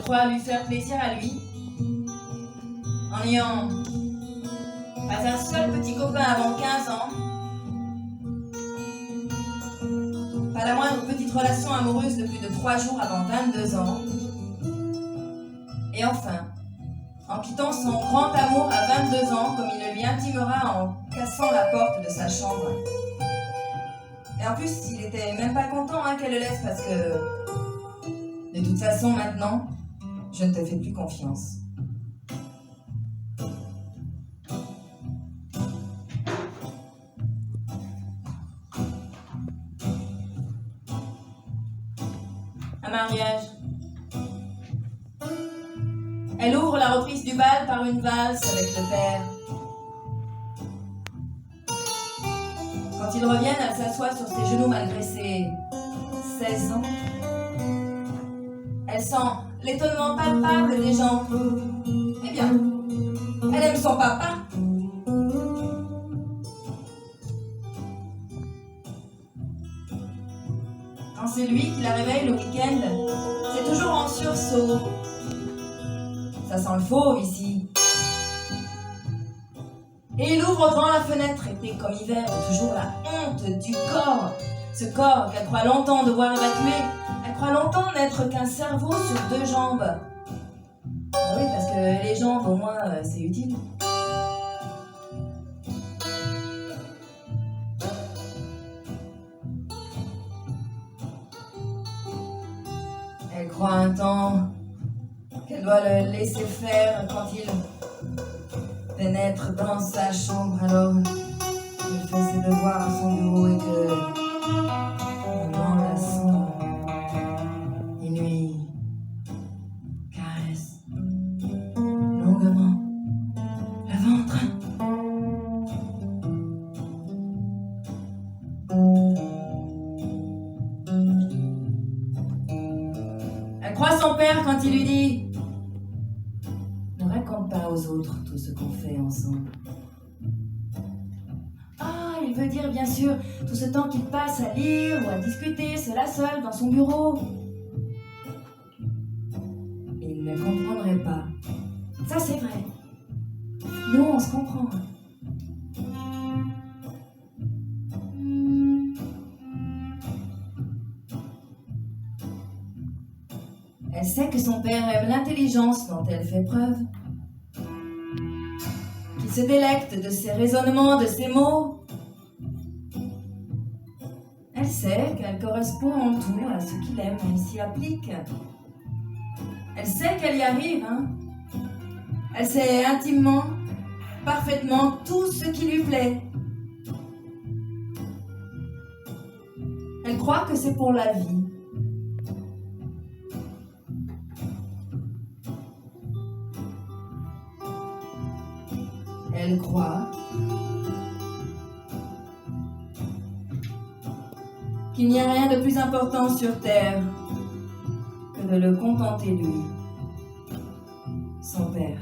croit lui faire plaisir à lui, en n'ayant pas un seul petit copain avant 15 ans, pas la moindre petite relation amoureuse de plus de 3 jours avant 22 ans, et enfin, en quittant son grand amour à 22 ans, comme il le lui intimera en cassant la porte de sa chambre. Et en plus, il était même pas content qu'elle le laisse parce que, de toute façon, maintenant, je ne te fais plus confiance. Un mariage. Elle ouvre la reprise du bal par une valse avec le père. Quand ils reviennent, elle s'assoit sur ses genoux malgré ses 16 ans. Elle sent l'étonnement palpable des gens. Eh bien, elle aime son papa. Quand c'est lui qui la réveille le week-end, c'est toujours en sursaut. Ça sent le fauve ici. Et il ouvre grand la fenêtre, été comme hiver, toujours la honte du corps. Ce corps qu'elle croit longtemps devoir évacuer. Elle croit longtemps n'être qu'un cerveau sur 2 jambes. Ah oui, parce que les jambes, au moins, c'est utile. Elle croit un temps qu'elle doit le laisser faire quand il pénètre dans sa chambre, alors il fait ses devoirs à son bureau et que, en l'enlaçant, il lui caresse longuement le ventre. Elle croit son père quand il lui dit: ne raconte pas aux autres tout ce qu'on fait ensemble. Ah, il veut dire bien sûr tout ce temps qu'il passe à lire ou à discuter, cela seul, dans son bureau. Il ne comprendrait pas. Ça, c'est vrai. Nous, on se comprend. Elle sait que son père aime l'intelligence dont elle fait preuve, qu'il se délecte de ses raisonnements, de ses mots. Elle sait qu'elle correspond en tout à ce qu'il aime, elle s'y applique. Elle sait qu'elle y arrive, Elle sait intimement, parfaitement tout ce qui lui plaît. Elle croit que c'est pour la vie. Elle croit qu'il n'y a rien de plus important sur terre que de le contenter lui, son père.